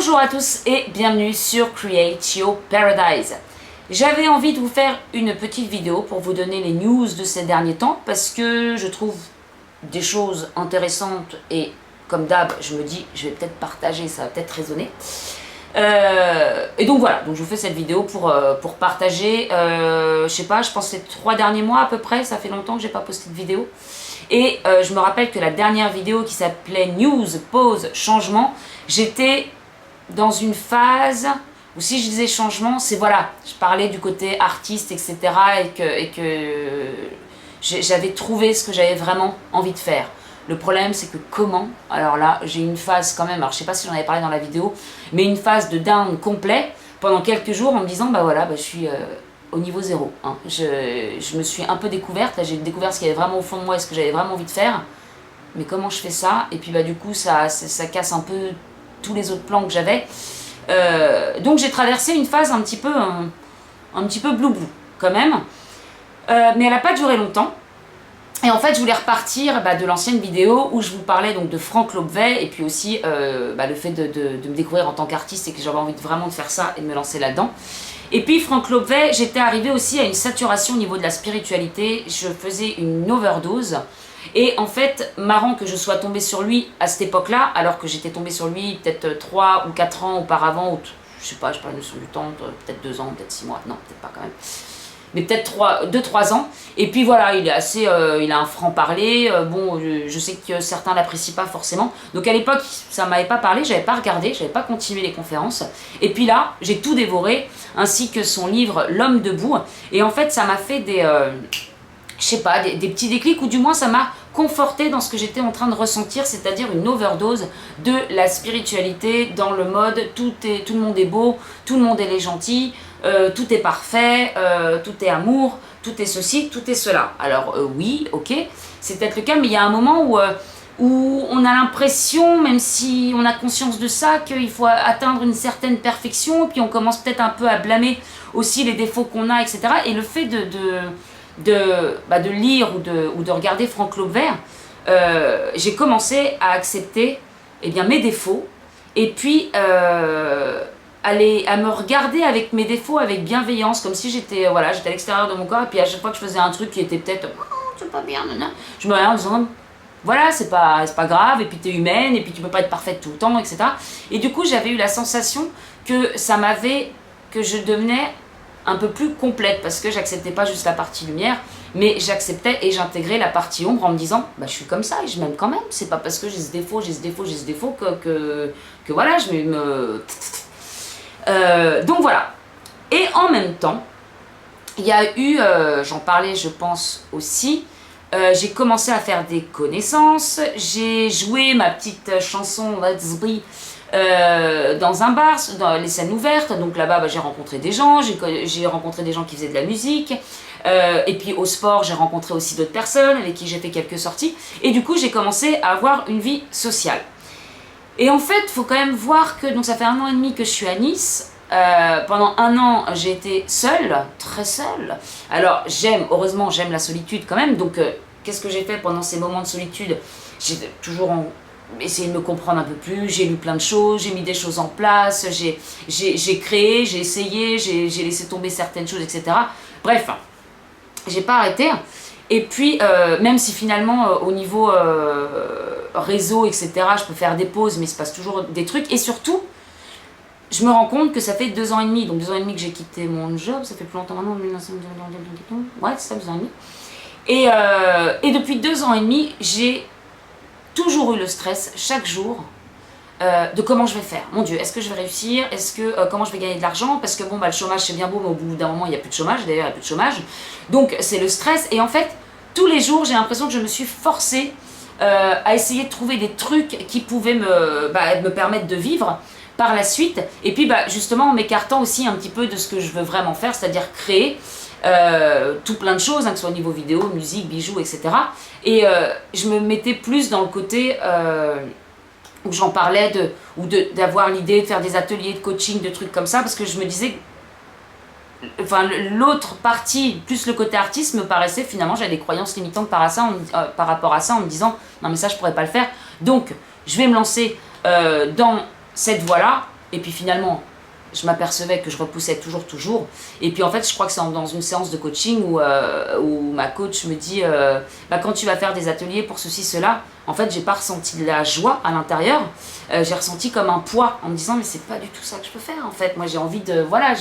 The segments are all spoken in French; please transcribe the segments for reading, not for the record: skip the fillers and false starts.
Bonjour à tous et bienvenue sur Create Your Paradise. J'avais envie de vous faire une petite vidéo pour vous donner les news de ces derniers temps parce que je trouve des choses intéressantes et comme d'hab, je me dis je vais peut-être partager, ça va peut-être résonner. Et donc voilà, donc je vous fais cette vidéo pour partager, je sais pas, je pense les 3 derniers mois à peu près, ça fait longtemps que j'ai pas posté de vidéo. Et je me rappelle que la dernière vidéo qui s'appelait News, Pause, Changement, j'étais dans une phase où si je disais changement, c'est voilà, je parlais du côté artiste, etc. et que j'avais trouvé ce que j'avais vraiment envie de faire. Le problème, c'est que comment? Alors là, j'ai une phase quand même, alors je sais pas si j'en avais parlé dans la vidéo, mais une phase de down complet pendant quelques jours en me disant, bah voilà, bah, je suis au niveau 0. Hein. Je me suis un peu découverte, là j'ai découvert ce qu'il y avait vraiment au fond de moi et ce que j'avais vraiment envie de faire. Mais comment je fais ça? Et puis bah du coup, ça casse un peu tous les autres plans que j'avais. Donc j'ai traversé une phase un petit peu blou-blou quand même. Mais elle n'a pas duré longtemps. Et en fait, je voulais repartir de l'ancienne vidéo où je vous parlais donc de Franck Lobvet et puis aussi le fait de me découvrir en tant qu'artiste et que j'avais envie vraiment de faire ça et de me lancer là-dedans. Et puis Franck Lobvet, j'étais arrivée aussi à une saturation au niveau de la spiritualité. Je faisais une overdose. Et en fait, marrant que je sois tombée sur lui à cette époque-là, alors que j'étais tombée sur lui peut-être 3 ou 4 ans auparavant, ou je sais pas la notion du temps, peut-être 2 ans, peut-être 6 mois, non, peut-être pas quand même. Mais peut-être 2-3 ans. Et puis voilà, il est assez, il a un franc-parler. Bon, je sais que certains l'apprécient pas forcément. Donc à l'époque, ça m'avait pas parlé, j'avais pas regardé, j'avais pas continué les conférences. Et puis là, j'ai tout dévoré, ainsi que son livre L'homme debout. Et en fait, ça m'a fait des, je sais pas, des petits déclics, ou du moins ça m'a conforté dans ce que j'étais en train de ressentir, c'est-à-dire une overdose de la spiritualité dans le mode tout le monde est beau, tout le monde est gentil, tout est parfait, tout est amour, tout est ceci, tout est cela. Alors oui, ok, c'est peut-être le cas, mais il y a un moment où on a l'impression, même si on a conscience de ça, qu'il faut atteindre une certaine perfection, puis on commence peut-être un peu à blâmer aussi les défauts qu'on a, etc. Et le fait de lire ou de regarder Franck Lobvet, j'ai commencé à accepter mes défauts et puis à me regarder avec mes défauts avec bienveillance, comme si j'étais à l'extérieur de mon corps, et puis à chaque fois que je faisais un truc qui était peut-être c'est pas bien, je me regardais en disant voilà, c'est pas grave, et puis t'es humaine, et puis tu peux pas être parfaite tout le temps, etc. Et du coup, j'avais eu la sensation que que je devenais un peu plus complète, parce que j'acceptais pas juste la partie lumière, mais j'acceptais et j'intégrais la partie ombre en me disant bah je suis comme ça et je m'aime quand même, c'est pas parce que j'ai ce défaut que voilà, je vais me... donc voilà. Et en même temps, il y a eu, j'en parlais je pense aussi, j'ai commencé à faire des connaissances, j'ai joué ma petite chanson Let's Be dans un bar, dans les scènes ouvertes, donc là-bas j'ai rencontré des gens, j'ai rencontré des gens qui faisaient de la musique, et puis au sport j'ai rencontré aussi d'autres personnes avec qui j'ai fait quelques sorties, et du coup j'ai commencé à avoir une vie sociale. Et en fait, il faut quand même voir que, donc ça fait 1 an et demi que je suis à Nice. Pendant 1 an, j'ai été seule, très seule. Alors, heureusement, j'aime la solitude quand même. Donc, qu'est-ce que j'ai fait pendant ces moments de solitude? J'ai toujours essayé de me comprendre un peu plus. J'ai lu plein de choses, j'ai mis des choses en place, j'ai créé, j'ai essayé, j'ai laissé tomber certaines choses, etc. Bref, j'ai pas arrêté. Et puis, même si finalement, au niveau réseau, etc., je peux faire des pauses, mais il se passe toujours des trucs. Et surtout, je me rends compte que ça fait 2 ans et demi, donc 2 ans et demi que j'ai quitté mon job, ça fait plus longtemps maintenant, ouais, c'est ça, 2 ans et demi. Et depuis 2 ans et demi, j'ai toujours eu le stress, chaque jour, de comment je vais faire. Mon Dieu, est-ce que je vais réussir? Comment je vais gagner de l'argent? Parce que bon, le chômage c'est bien beau, mais au bout d'un moment, il n'y a plus de chômage, d'ailleurs, il n'y a plus de chômage. Donc, c'est le stress, et en fait, tous les jours, j'ai l'impression que je me suis forcée à essayer de trouver des trucs qui pouvaient me permettre de vivre par la suite, et puis justement en m'écartant aussi un petit peu de ce que je veux vraiment faire, c'est-à-dire créer tout plein de choses, que ce soit au niveau vidéo, musique, bijoux, etc. Et je me mettais plus dans le côté où j'en parlais d'avoir l'idée de faire des ateliers de coaching, de trucs comme ça, parce que je me disais, enfin l'autre partie, plus le côté artiste, me paraissait finalement, j'avais des croyances limitantes par rapport à ça, en me disant non mais ça je pourrais pas le faire, donc je vais me lancer dans cette voie-là Et puis finalement, je m'apercevais que je repoussais toujours. Et puis en fait, je crois que c'est dans une séance de coaching où ma coach me dit quand tu vas faire des ateliers pour ceci, cela, en fait, j'ai pas ressenti de la joie à l'intérieur. J'ai ressenti comme un poids en me disant, mais c'est pas du tout ça que je peux faire en fait. Moi, j'ai envie de, voilà,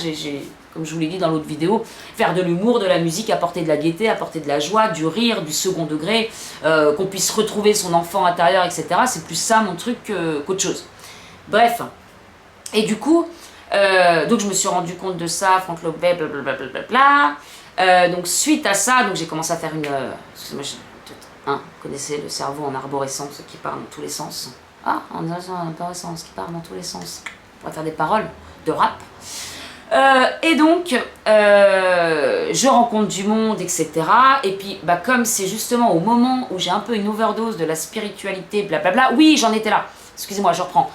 comme je vous l'ai dit dans l'autre vidéo, faire de l'humour, de la musique, apporter de la gaieté, apporter de la joie, du rire, du second degré, qu'on puisse retrouver son enfant intérieur, etc. C'est plus ça mon truc qu'autre chose. Bref. Et du coup, donc je me suis rendu compte de ça, Franck Lobet, blablabla. Donc suite à ça, donc j'ai commencé à faire une... vous connaissez le cerveau en arborescence qui part dans tous les sens. En arborescence qui part dans tous les sens. On va faire des paroles de rap. Et donc, je rencontre du monde, etc. Et puis, comme c'est justement au moment où j'ai un peu une overdose de la spiritualité, blablabla, oui, j'en étais là. Excusez-moi, je reprends.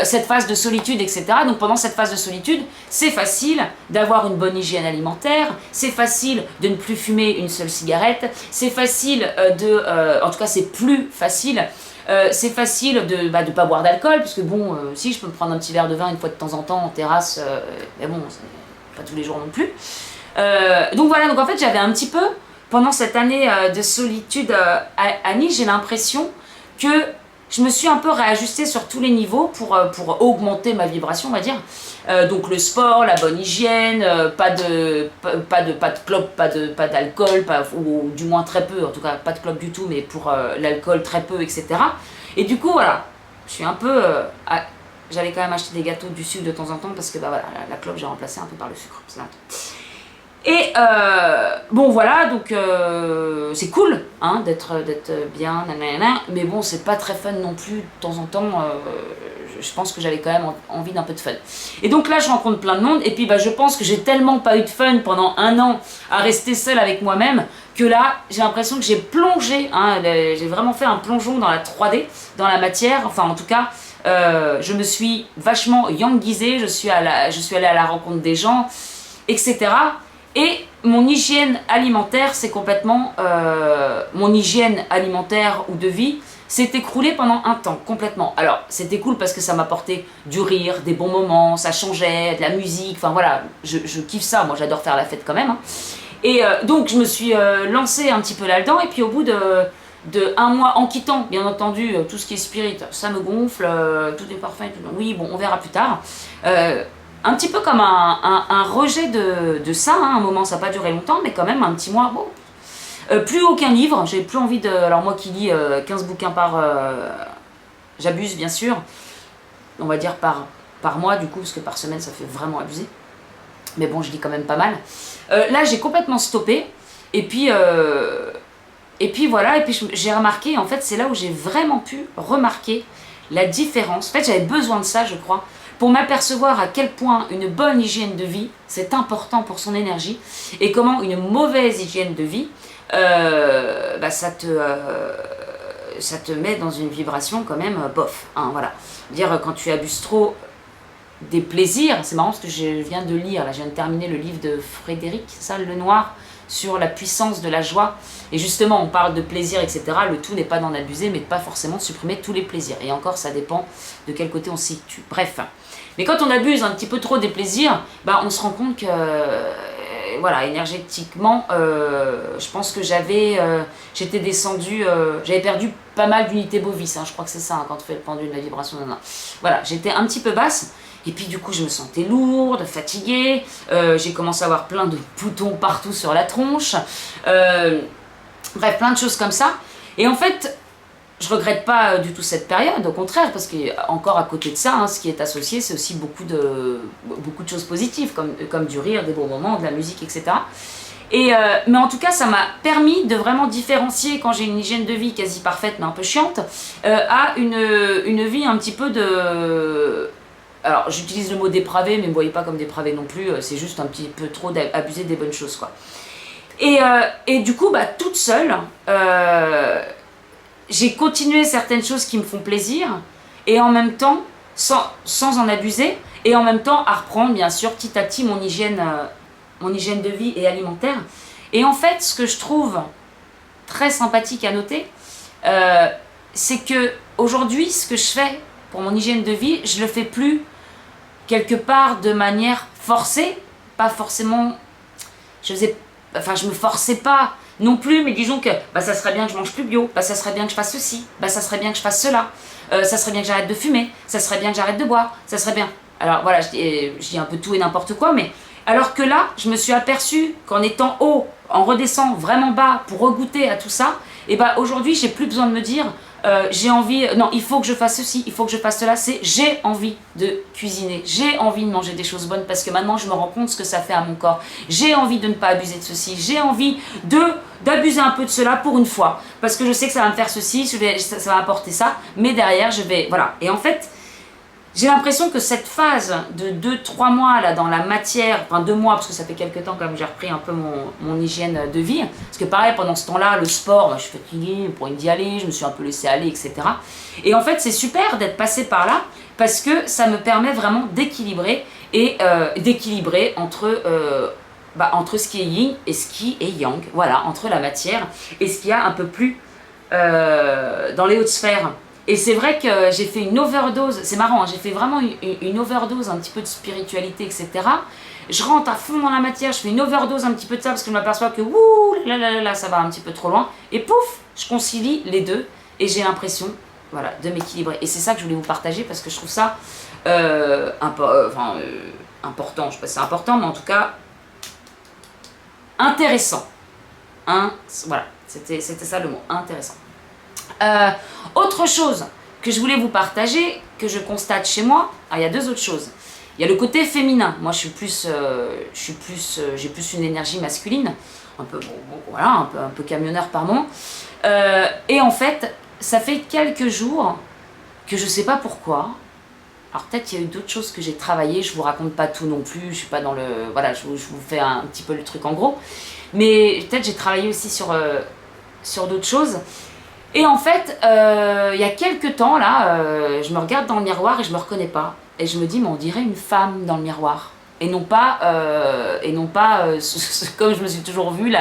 Cette phase de solitude, etc. Donc pendant cette phase de solitude, c'est facile d'avoir une bonne hygiène alimentaire, c'est facile de ne plus fumer une seule cigarette, c'est facile en tout cas c'est plus facile, c'est facile de ne pas boire d'alcool, parce que bon, si je peux me prendre un petit verre de vin une fois de temps en temps en terrasse, mais bon, pas tous les jours non plus. Donc voilà, donc en fait j'avais un petit peu, pendant cette année de solitude à Nice, j'ai l'impression que je me suis un peu réajustée sur tous les niveaux pour augmenter ma vibration, on va dire. Donc le sport, la bonne hygiène, pas de clope, pas d'alcool, ou du moins très peu, en tout cas pas de clope du tout, mais pour l'alcool très peu, etc. Et du coup, voilà, je suis un peu... j'avais quand même acheté des gâteaux, du sucre de temps en temps, parce que voilà, la clope, j'ai remplacé un peu par le sucre. Et bon voilà, donc c'est cool hein, d'être bien, nanana, mais bon c'est pas très fun non plus de temps en temps, je pense que j'avais quand même envie d'un peu de fun. Et donc là je rencontre plein de monde, et puis je pense que j'ai tellement pas eu de fun pendant un an à rester seule avec moi-même, que là j'ai l'impression que j'ai plongé, hein, j'ai vraiment fait un plongeon dans la 3D, dans la matière, enfin en tout cas... je me suis vachement yanguisée, je suis allée à la rencontre des gens, etc. Et mon hygiène alimentaire, c'est complètement... mon hygiène alimentaire ou de vie s'est écroulée pendant un temps, complètement. Alors, c'était cool parce que ça m'apportait du rire, des bons moments, ça changeait, de la musique, enfin voilà, je kiffe ça, moi j'adore faire la fête quand même. Hein. Et donc, je me suis lancée un petit peu là-dedans, et puis au bout de un mois, en quittant, bien entendu, tout ce qui est spirit, ça me gonfle, tout est parfait, oui, bon, on verra plus tard. Un petit peu comme un rejet de ça, hein, un moment, ça n'a pas duré longtemps, mais quand même un petit mois, bon. Plus aucun livre, j'ai plus envie de... Alors moi qui lis 15 bouquins par... j'abuse bien sûr, on va dire par mois du coup, parce que par semaine ça fait vraiment abuser. Mais bon, je lis quand même pas mal. Là j'ai complètement stoppé, et puis voilà, et puis j'ai remarqué, en fait c'est là où j'ai vraiment pu remarquer la différence. En fait j'avais besoin de ça je crois, pour m'apercevoir à quel point une bonne hygiène de vie, c'est important pour son énergie, et comment une mauvaise hygiène de vie, ça te met dans une vibration quand même bof. Hein, voilà. Dire quand tu abuses trop des plaisirs, c'est marrant parce que je viens de lire, là je viens de terminer le livre de Frédéric, ça, Lenoir, sur la puissance de la joie. Et justement, on parle de plaisir, etc. Le tout n'est pas d'en abuser, mais pas forcément de supprimer tous les plaisirs. Et encore, ça dépend de quel côté on se situe. Bref. Mais quand on abuse un petit peu trop des plaisirs, on se rend compte que, voilà, énergétiquement, je pense que j'étais descendue, j'avais perdu pas mal d'unités bovis. Hein, je crois que c'est ça, hein, quand on fait le pendule, la vibration. Voilà, j'étais un petit peu basse. Et puis du coup je me sentais lourde, fatiguée, j'ai commencé à avoir plein de boutons partout sur la tronche, bref plein de choses comme ça. Et en fait je regrette pas du tout cette période, au contraire, parce que encore à côté de ça, hein, ce qui est associé c'est aussi beaucoup de choses positives, comme du rire, des bons moments, de la musique, etc. Mais en tout cas ça m'a permis de vraiment différencier, quand j'ai une hygiène de vie quasi parfaite mais un peu chiante, à une vie un petit peu de... Alors, j'utilise le mot dépravé, mais ne me voyez pas comme dépravé non plus, c'est juste un petit peu trop d'abuser des bonnes choses, quoi. Et du coup, toute seule, j'ai continué certaines choses qui me font plaisir, et en même temps, sans en abuser, et en même temps à reprendre, bien sûr, petit à petit mon hygiène de vie et alimentaire. Et en fait, ce que je trouve très sympathique à noter, c'est que aujourd'hui, ce que je fais pour mon hygiène de vie, je le fais plus quelque part de manière forcée, pas forcément, je me forçais pas non plus, mais disons que ça serait bien que je mange plus bio, ça serait bien que je fasse ceci, ça serait bien que je fasse cela, ça serait bien que j'arrête de fumer, ça serait bien que j'arrête de boire, ça serait bien. Alors voilà, je dis un peu tout et n'importe quoi, mais alors que là, je me suis aperçue qu'en étant haut, en redescendant vraiment bas pour regoûter à tout ça, et aujourd'hui, j'ai plus besoin de me dire j'ai envie, non, il faut que je fasse ceci, il faut que je fasse cela, c'est j'ai envie de cuisiner, j'ai envie de manger des choses bonnes parce que maintenant je me rends compte ce que ça fait à mon corps, j'ai envie de ne pas abuser de ceci, j'ai envie d'abuser un peu de cela pour une fois, parce que je sais que ça va me faire ceci, ça va apporter ça, mais derrière je vais, voilà, et en fait, j'ai l'impression que cette phase de 2-3 mois là dans la matière, enfin 2 mois parce que ça fait quelques temps quand même j'ai repris un peu mon hygiène de vie, parce que pareil pendant ce temps-là, le sport, je suis fatiguée pour d'y aller, je me suis un peu laissée aller, etc. Et en fait c'est super d'être passée par là parce que ça me permet vraiment d'équilibrer et d'équilibrer entre ce qui est yin et ce qui est yang, voilà, entre la matière et ce qu'il y a un peu plus dans les hautes sphères. Et c'est vrai que j'ai fait une overdose, c'est marrant, j'ai fait vraiment une overdose un petit peu de spiritualité, etc. Je rentre à fond dans la matière, je fais une overdose un petit peu de ça parce que je m'aperçois que là, ça va un petit peu trop loin. Et pouf, je concilie les deux et j'ai l'impression voilà, de m'équilibrer. Et c'est ça que je voulais vous partager parce que je trouve ça important, je sais pas si c'est important, mais en tout cas intéressant. Voilà, c'était ça le mot, intéressant. Autre chose que je voulais vous partager, que je constate chez moi, il y a 2 autres choses. Il y a le côté féminin. Moi, j'ai plus une énergie masculine, un peu, voilà, un peu camionneur par moment. Et en fait, ça fait quelques jours que je sais pas pourquoi. Alors peut-être il y a eu d'autres choses que j'ai travaillées. Je vous raconte pas tout non plus. Je suis pas dans le, voilà, je vous fais un petit peu le truc en gros. Mais peut-être j'ai travaillé aussi sur d'autres choses. Et en fait, il y a quelques temps, là, je me regarde dans le miroir et je me reconnais pas. Et je me dis, mais on dirait une femme dans le miroir. Et non pas comme je me suis toujours vue,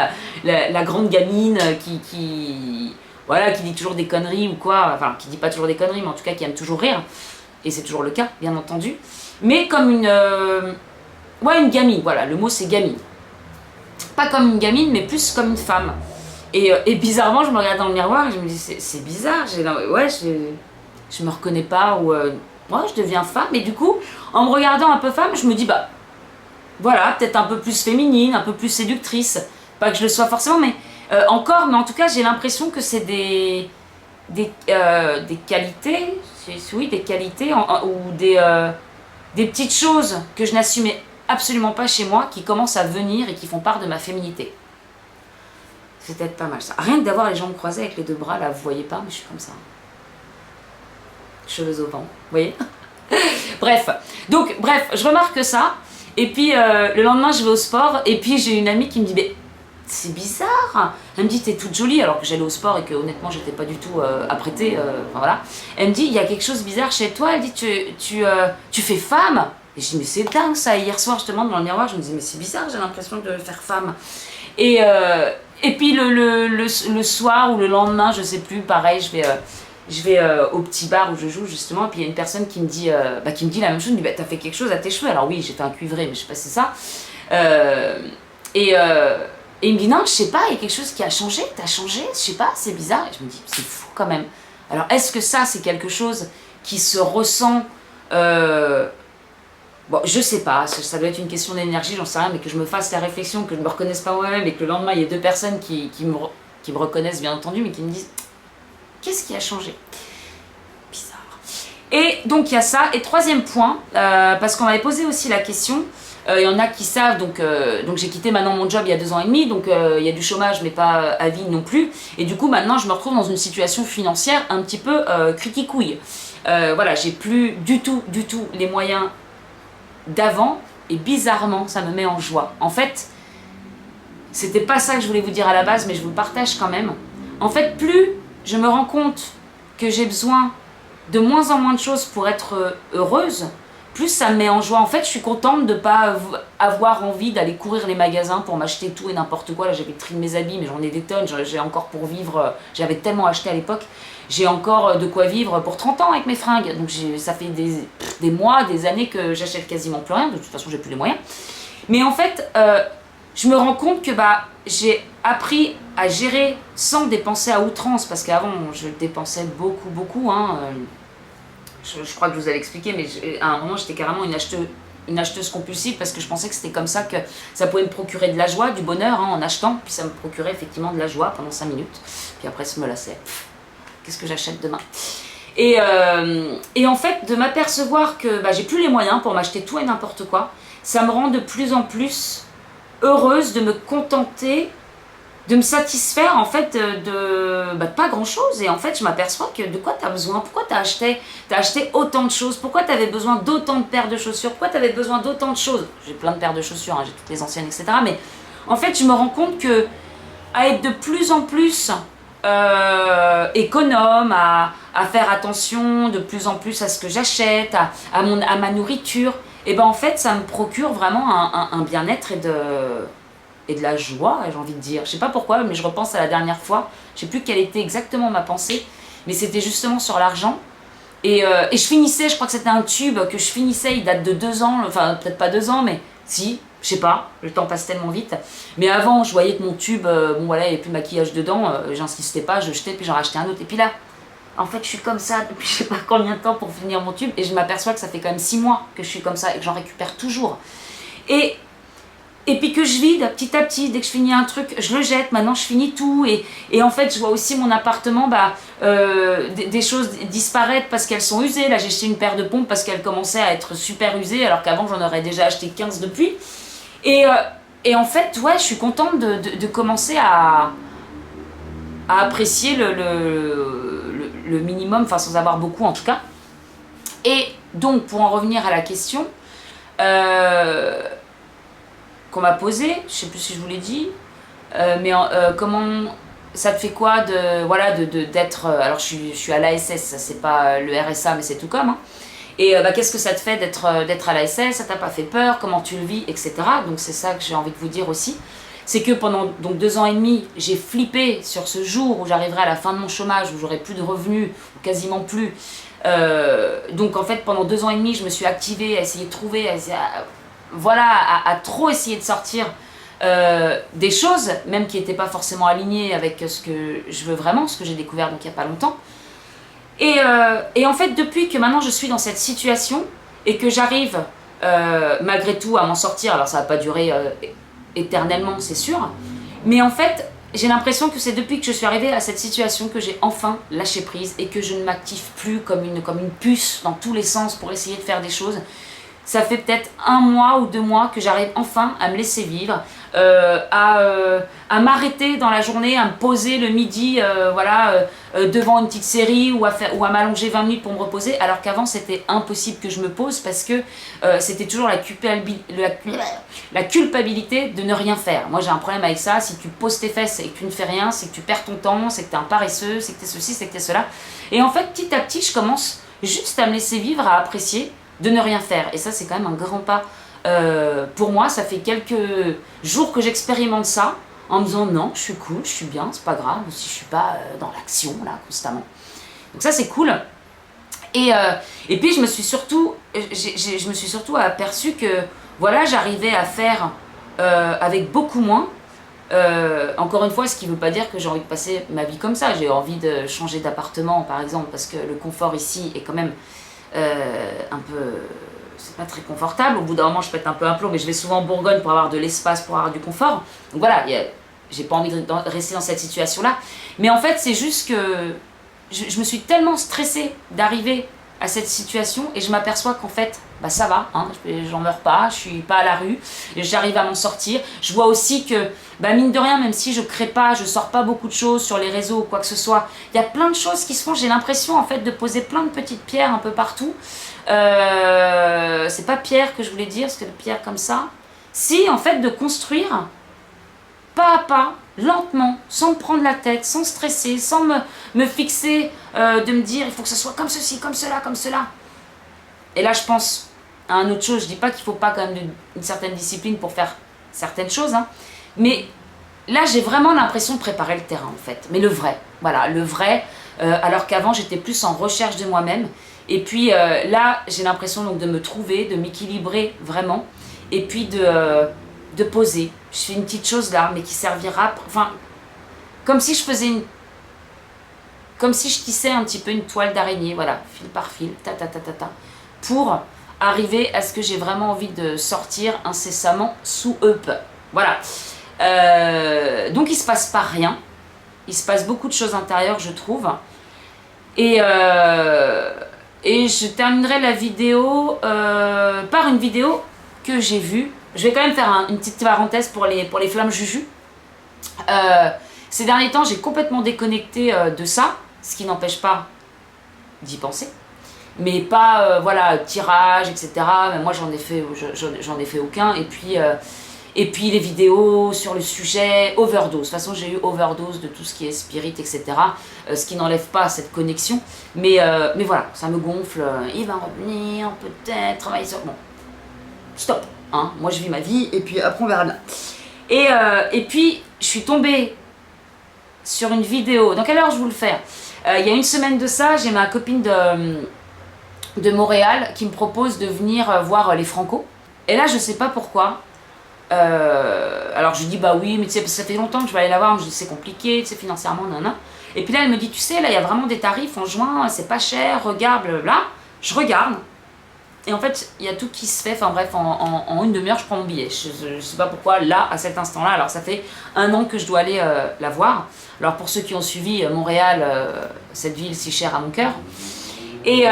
la grande gamine qui dit toujours des conneries ou quoi. Enfin, qui dit pas toujours des conneries, mais en tout cas qui aime toujours rire. Et c'est toujours le cas, bien entendu. Mais comme une gamine, voilà, le mot c'est gamine. Pas comme une gamine, mais plus comme une femme. Et bizarrement, je me regarde dans le miroir et je me dis, c'est bizarre, je me reconnais pas, ou moi je deviens femme. Et du coup, en me regardant un peu femme, je me dis, voilà, peut-être un peu plus féminine, un peu plus séductrice. Pas que je le sois forcément, mais mais en tout cas, j'ai l'impression que c'est des qualités, oui, des qualités, ou des petites choses que je n'assumais absolument pas chez moi, qui commencent à venir et qui font part de ma féminité. C'est peut-être pas mal ça. Rien que d'avoir les jambes croisées avec les 2 bras, là, vous voyez pas, mais je suis comme ça. Cheveux au vent, vous voyez. Bref, je remarque ça. Et puis, le lendemain, je vais au sport. Et puis, j'ai une amie qui me dit, mais c'est bizarre. Elle me dit, t'es toute jolie, alors que j'allais au sport et que honnêtement, j'étais pas du tout apprêtée. Voilà. Elle me dit, il y a quelque chose de bizarre chez toi. Elle dit, tu fais femme. Et je dis, mais c'est dingue ça. Hier soir, justement, dans le miroir, je me disais, mais c'est bizarre, j'ai l'impression de faire femme. Et puis le soir ou le lendemain, je sais plus, pareil, je vais au petit bar où je joue justement, et puis il y a une personne qui me dit la même chose, elle me dit t'as fait quelque chose à tes cheveux. Alors oui, j'ai fait un cuivré, mais je sais pas si c'est ça. Et il me dit non, je sais pas, il y a quelque chose qui a changé, t'as changé, je sais pas, c'est bizarre. Et je me dis c'est fou quand même. Alors est-ce que ça c'est quelque chose qui se ressent Bon, je sais pas, ça doit être une question d'énergie, j'en sais rien, mais que je me fasse la réflexion, que je me reconnaisse pas moi-même et que le lendemain il y ait 2 personnes qui me reconnaissent bien entendu, mais qui me disent qu'est-ce qui a changé? Bizarre. Et donc il y a ça. Et 3e point, parce qu'on m'avait posé aussi la question, il y en a qui savent, donc j'ai quitté maintenant mon job il y a 2 ans et demi, donc il y a du chômage mais pas à vie non plus. Et du coup maintenant je me retrouve dans une situation financière un petit peu criquicouille. Voilà, j'ai plus du tout les moyens d'avant, et bizarrement ça me met en joie. En fait, c'était pas ça que je voulais vous dire à la base, mais je vous le partage quand même. En fait, plus je me rends compte que j'ai besoin de moins en moins de choses pour être heureuse, plus ça me met en joie. En fait, je suis contente de ne pas avoir envie d'aller courir les magasins pour m'acheter tout et n'importe quoi. Là, j'avais le tri de mes habits, mais j'en ai des tonnes, j'ai encore pour vivre, j'avais tellement acheté à l'époque. j'ai encore de quoi vivre pour 30 ans avec mes fringues. Donc ça fait des mois, des années que j'achète quasiment plus rien. De toute façon, j'ai plus les moyens. Mais en fait, je me rends compte que j'ai appris à gérer sans dépenser à outrance. Parce qu'avant, je dépensais beaucoup. Hein. Je crois que je vous avais expliqué, mais à un moment, j'étais carrément une acheteuse compulsive parce que je pensais que c'était comme ça que ça pouvait me procurer de la joie, du bonheur en achetant. Puis ça me procurait effectivement de la joie pendant 5 minutes. Puis après, ça me lassait. Qu'est-ce que j'achète demain ? Et en fait, de m'apercevoir que j'ai plus les moyens pour m'acheter tout et n'importe quoi, ça me rend de plus en plus heureuse de me contenter, de me satisfaire en fait de pas grand chose. Et en fait je m'aperçois que de quoi tu as besoin, pourquoi tu as acheté autant de choses, pourquoi tu avais besoin d'autant de paires de chaussures, pourquoi tu avais besoin d'autant de choses. J'ai plein de paires de chaussures, hein, j'ai toutes les anciennes, etc. Mais en fait je me rends compte que à être de plus en plus économe, à faire attention de plus en plus à ce que j'achète, à ma nourriture, et en fait ça me procure vraiment un bien-être et de la joie, j'ai envie de dire. Je sais pas pourquoi, mais je repense à la dernière fois. Je sais plus quelle était exactement ma pensée, mais c'était justement sur l'argent. Et je finissais, je crois que c'était un tube que je finissais, il date de 2 ans, enfin peut-être pas 2 ans, mais si, je sais pas, le temps passe tellement vite. Mais avant, je voyais que mon tube, bon voilà, il n'y avait plus de maquillage dedans, j'insistais pas, je jetais, puis j'en rachetais un autre. Et puis là, en fait, je suis comme ça depuis je sais pas combien de temps pour finir mon tube, et je m'aperçois que ça fait quand même 6 mois que je suis comme ça et que j'en récupère toujours. Et puis que je vide petit à petit, dès que je finis un truc, je le jette, maintenant je finis tout. Et en fait, je vois aussi mon appartement, des choses disparaître parce qu'elles sont usées. Là, j'ai acheté une paire de pompes parce qu'elles commençaient à être super usées, alors qu'avant, j'en aurais déjà acheté 15 depuis. Et en fait, ouais, je suis contente de commencer à apprécier le minimum, enfin sans avoir beaucoup en tout cas. Et donc, pour en revenir à la question... qu'on m'a posé, je sais plus si je vous l'ai dit, mais comment ça te fait quoi d'être, alors je suis à l'ASS, ça c'est pas le RSA mais c'est tout comme, hein. Et qu'est-ce que ça te fait d'être à l'ASS, ça t'a pas fait peur, comment tu le vis, etc. Donc c'est ça que j'ai envie de vous dire aussi, c'est que pendant donc 2 ans et demi, j'ai flippé sur ce jour où j'arriverai à la fin de mon chômage, où j'aurai plus de revenus, ou quasiment plus. Donc en fait pendant 2 ans et demi, je me suis activée à essayer de trouver, à trop essayer de sortir des choses, même qui n'étaient pas forcément alignées avec ce que je veux vraiment, ce que j'ai découvert donc il n'y a pas longtemps. Et en fait, depuis que maintenant je suis dans cette situation et que j'arrive malgré tout à m'en sortir, alors ça va pas durer éternellement, c'est sûr, mais en fait, j'ai l'impression que c'est depuis que je suis arrivée à cette situation que j'ai enfin lâché prise et que je ne m'active plus comme une puce dans tous les sens pour essayer de faire des choses. Ça fait peut-être 1 mois ou 2 mois que j'arrive enfin à me laisser vivre, à m'arrêter dans la journée, à me poser le midi devant une petite série ou à m'allonger 20 minutes pour me reposer, alors qu'avant c'était impossible que je me pose parce que c'était toujours la culpabilité de ne rien faire. Moi j'ai un problème avec ça, si tu poses tes fesses et que tu ne fais rien, c'est que tu perds ton temps, c'est que tu es un paresseux, c'est que tu es ceci, c'est que tu es cela. Et en fait petit à petit je commence juste à me laisser vivre, à apprécier de ne rien faire. Et ça, c'est quand même un grand pas pour moi. Ça fait quelques jours que j'expérimente ça en me disant non, je suis cool, je suis bien, c'est pas grave si je suis pas dans l'action là constamment. Donc ça, c'est cool. Et puis, je me suis surtout aperçue que voilà, j'arrivais à faire avec beaucoup moins. Encore une fois, ce qui ne veut pas dire que j'ai envie de passer ma vie comme ça. J'ai envie de changer d'appartement, par exemple, parce que le confort ici est quand même un peu, c'est pas très confortable. Au bout d'un moment je pète un peu un plomb, mais je vais souvent en Bourgogne pour avoir de l'espace, pour avoir du confort. Donc voilà, j'ai pas envie de rester dans cette situation là, mais en fait c'est juste que je me suis tellement stressée d'arriver à cette situation et je m'aperçois qu'en fait ça va, hein, j'en meurs pas, je suis pas à la rue, et j'arrive à m'en sortir. Je vois aussi que mine de rien, même si je crée pas, je sors pas beaucoup de choses sur les réseaux ou quoi que ce soit, il y a plein de choses qui se font. J'ai l'impression en fait de poser plein de petites pierres un peu partout. C'est pas pierre que je voulais dire, parce que de pierre comme ça, si en fait de construire pas à pas, lentement, sans me prendre la tête, sans stresser, sans me fixer, de me dire il faut que ce soit comme ceci, comme cela, comme cela. Et là je pense à une autre chose, je dis pas qu'il faut pas quand même une certaine discipline pour faire certaines choses, hein, mais là j'ai vraiment l'impression de préparer le terrain en fait, mais le vrai, voilà, le vrai, alors qu'avant j'étais plus en recherche de moi-même. Et puis là, j'ai l'impression donc de me trouver, de m'équilibrer vraiment, et puis de poser. Je fais une petite chose là, mais qui servira, enfin, comme si je faisais comme si je tissais un petit peu une toile d'araignée, voilà, fil par fil, pour arriver à ce que j'ai vraiment envie de sortir incessamment sous up. Voilà. Donc il se passe pas rien. Il se passe beaucoup de choses intérieures, je trouve. Et je terminerai la vidéo par une vidéo que j'ai vue. Je vais quand même faire une petite parenthèse pour les flammes juju. Ces derniers temps, j'ai complètement déconnecté de ça, ce qui n'empêche pas d'y penser. Mais pas, voilà, tirage, etc. Mais moi, j'en ai fait aucun. Et puis les vidéos sur le sujet, overdose. De toute façon, j'ai eu overdose de tout ce qui est spirit, etc. Ce qui n'enlève pas cette connexion. Mais voilà, ça me gonfle. Il va revenir, peut-être, travailler sur... Bon, stop. Hein. Moi, je vis ma vie, et puis après, on verra bien. Et puis, je suis tombée sur une vidéo. Dans quelle heure je vous le fais? Il y a une semaine de ça, j'ai ma copine de Montréal qui me propose de venir voir les Franco. Et là, je sais pas pourquoi. Alors je lui dis bah oui, mais tu sais, ça fait longtemps que je vais aller la voir, je dis c'est compliqué, tu sais, financièrement, nanana. Et puis là, elle me dit, tu sais, là, il y a vraiment des tarifs en juin, c'est pas cher, regarde, blablabla. Je regarde. Et en fait, il y a tout qui se fait, enfin bref, en une demi-heure, je prends mon billet. Je sais pas pourquoi, là, à cet instant-là, alors ça fait 1 an que je dois aller la voir. Alors pour ceux qui ont suivi Montréal, cette ville si chère à mon cœur. Et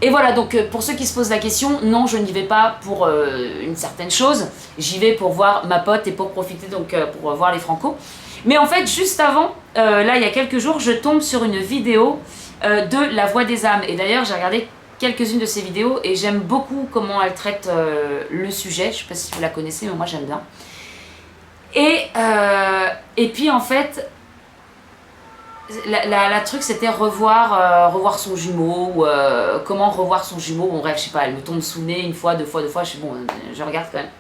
voilà, donc pour ceux qui se posent la question, non, je n'y vais pas pour une certaine chose. J'y vais pour voir ma pote et pour profiter, donc pour voir les Franco. Mais en fait, juste avant, là, il y a quelques jours, je tombe sur une vidéo de La Voix des âmes. Et d'ailleurs, j'ai regardé quelques-unes de ces vidéos et j'aime beaucoup comment elle traite le sujet. Je ne sais pas si vous la connaissez, mais moi j'aime bien. Et puis en fait, la truc c'était revoir son jumeau, ou comment revoir son jumeau. Bon bref, je sais pas, elle me tombe sous le nez une fois, deux fois, je suis bon, je regarde quand même.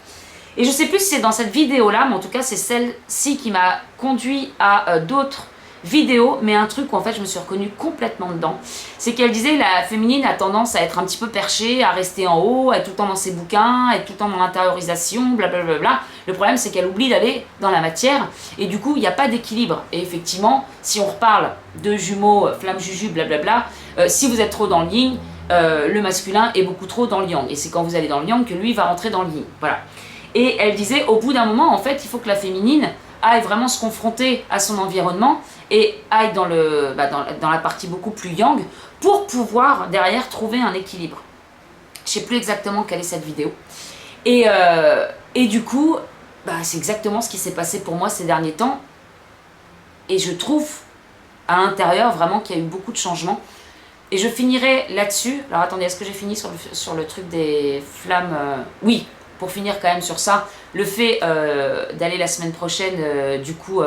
Et je sais plus si c'est dans cette vidéo là, mais en tout cas c'est celle-ci qui m'a conduit à d'autres vidéo, mais un truc où en fait je me suis reconnue complètement dedans, c'est qu'elle disait la féminine a tendance à être un petit peu perchée, à rester en haut, à être tout le temps dans ses bouquins, à être tout le temps dans l'intériorisation, blablabla. Le problème c'est qu'elle oublie d'aller dans la matière et du coup il n'y a pas d'équilibre. Et effectivement, si on reparle de jumeaux, flamme juju, blablabla, si vous êtes trop dans le yin, le masculin est beaucoup trop dans le yang. Et c'est quand vous allez dans le yang que lui va rentrer dans le yin. Voilà. Et elle disait au bout d'un moment, en fait, il faut que la féminine aille vraiment se confronter à son environnement et aille dans la partie beaucoup plus yang pour pouvoir derrière trouver un équilibre. Je sais plus exactement quelle est cette vidéo. Et du coup, c'est exactement ce qui s'est passé pour moi ces derniers temps. Et je trouve à l'intérieur vraiment qu'il y a eu beaucoup de changements. Et je finirai là-dessus. Alors attendez, est-ce que j'ai fini sur le truc des flammes Oui, pour finir quand même sur ça, le fait d'aller la semaine prochaine du coup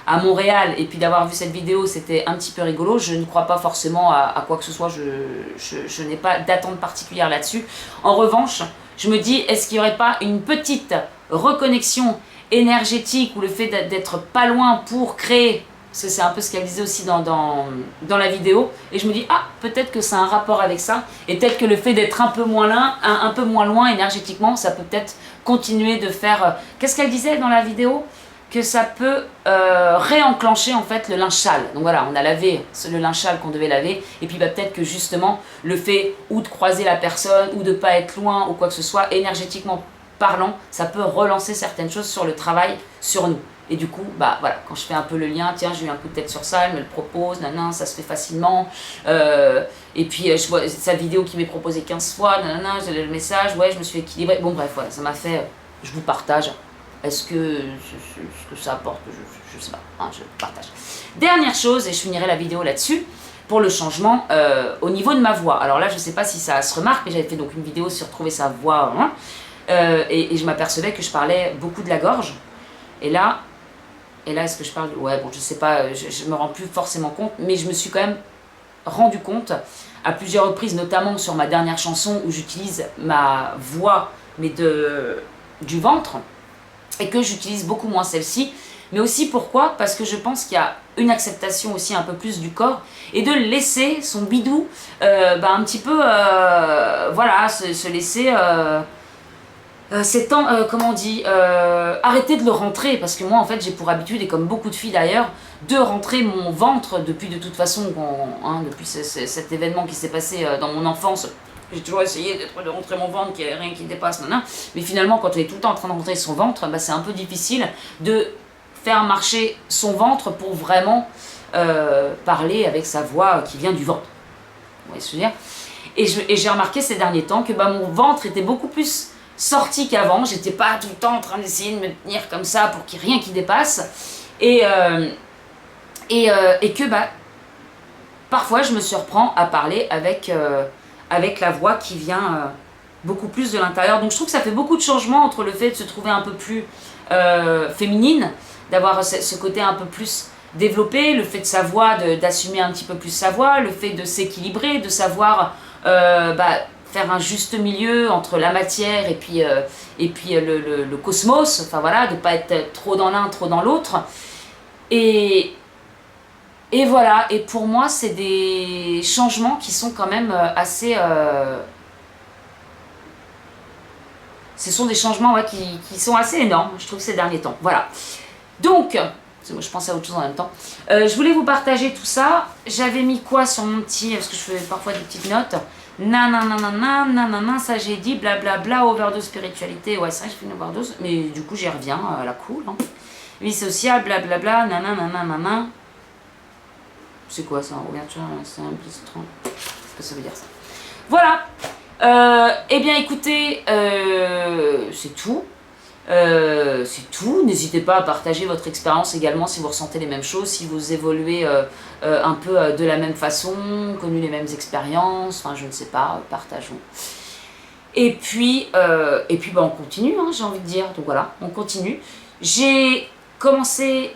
à Montréal et puis d'avoir vu cette vidéo, c'était un petit peu rigolo. Je ne crois pas forcément à quoi que ce soit, je n'ai pas d'attente particulière là-dessus. En revanche, je me dis, est-ce qu'il n'y aurait pas une petite reconnexion énergétique ou le fait d'être pas loin pour créer, parce que c'est un peu ce qu'elle disait aussi dans la vidéo, et je me dis, peut-être que c'est un rapport avec ça, et peut-être que le fait d'être un peu moins loin énergétiquement, ça peut peut-être continuer de faire... Qu'est-ce qu'elle disait dans la vidéo? Que ça peut réenclencher en fait le linge sale. Donc voilà, on a lavé le linge sale qu'on devait laver, et puis peut-être que justement, le fait ou de croiser la personne, ou de ne pas être loin, ou quoi que ce soit, énergétiquement parlant, ça peut relancer certaines choses sur le travail, sur nous. Et du coup, voilà, quand je fais un peu le lien, tiens, j'ai eu un coup de tête sur ça, elle me le propose, nanana, ça se fait facilement. Et puis, je vois sa vidéo qui m'est proposée 15 fois, nanana, j'ai le message, ouais, je me suis équilibrée. Bon, bref, ouais, ça m'a fait, je vous partage. Est-ce que ça apporte? Je sais pas, hein, je partage. Dernière chose, et je finirai la vidéo là-dessus, pour le changement au niveau de ma voix. Alors là, je sais pas si ça se remarque, mais j'avais fait donc une vidéo sur trouver sa voix, hein, et je m'apercevais que je parlais beaucoup de la gorge. Et là, est-ce que je parle... Ouais, bon, je sais pas, je me rends plus forcément compte, mais je me suis quand même rendu compte à plusieurs reprises, notamment sur ma dernière chanson où j'utilise ma voix, mais du ventre, et que j'utilise beaucoup moins celle-ci, mais aussi pourquoi? Parce que je pense qu'il y a une acceptation aussi un peu plus du corps et de laisser son bidou un petit peu, voilà, se laisser... comment on dit, arrêter de le rentrer, parce que moi en fait j'ai pour habitude, et comme beaucoup de filles d'ailleurs, de rentrer mon ventre depuis de toute façon, depuis cet événement qui s'est passé dans mon enfance. J'ai toujours essayé de rentrer mon ventre, qu'il n'y ait rien qui dépasse, mais finalement quand on est tout le temps en train de rentrer son ventre, c'est un peu difficile de faire marcher son ventre pour vraiment parler avec sa voix qui vient du ventre. Vous voyez ce que je veux dire? Et j'ai remarqué ces derniers temps que mon ventre était beaucoup plus sorti qu'avant. J'étais pas tout le temps en train d'essayer de me tenir comme ça pour qu'il n'y ait rien qui dépasse. Et que parfois je me surprends à parler avec la voix qui vient beaucoup plus de l'intérieur. Donc je trouve que ça fait beaucoup de changements entre le fait de se trouver un peu plus féminine, d'avoir ce côté un peu plus développé, le fait de sa voix, d'assumer un petit peu plus sa voix, le fait de s'équilibrer, de savoir faire un juste milieu entre la matière et puis le cosmos, enfin voilà, de ne pas être trop dans l'un, trop dans l'autre. Et voilà, et pour moi c'est des changements qui sont quand même assez... ce sont des changements qui sont assez énormes, je trouve, ces derniers temps. Voilà. Donc, moi je pense à autre chose en même temps. Je voulais vous partager tout ça. J'avais mis quoi sur mon petit... Parce que je fais parfois des petites notes. Nanana, ça j'ai dit, blablabla, overdose spiritualité. Ouais, c'est vrai, j'ai fait une overdose, mais du coup j'y reviens, à la cool. Hein. Vie sociale, blablabla, nanana. C'est quoi ça? Ouverture, c'est un plus 30. Je sais pas ce que ça veut dire ça. Voilà. Eh bien écoutez, c'est tout. C'est tout. N'hésitez pas à partager votre expérience également si vous ressentez les mêmes choses, si vous évoluez un peu de la même façon, connu les mêmes expériences, enfin je ne sais pas, partageons. Et puis on continue, hein, j'ai envie de dire. Donc voilà, on continue. J'ai commencé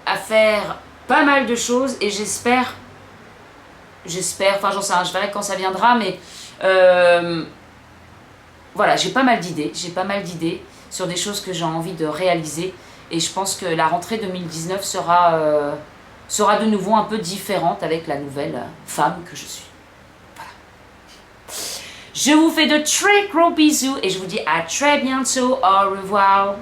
à faire pas mal de choses et j'espère, enfin j'en sais rien, je verrai quand ça viendra, mais voilà, j'ai pas mal d'idées sur des choses que j'ai envie de réaliser, et je pense que la rentrée 2019 sera de nouveau un peu différente avec la nouvelle femme que je suis. Voilà. Je vous fais de très gros bisous et je vous dis à très bientôt, au revoir.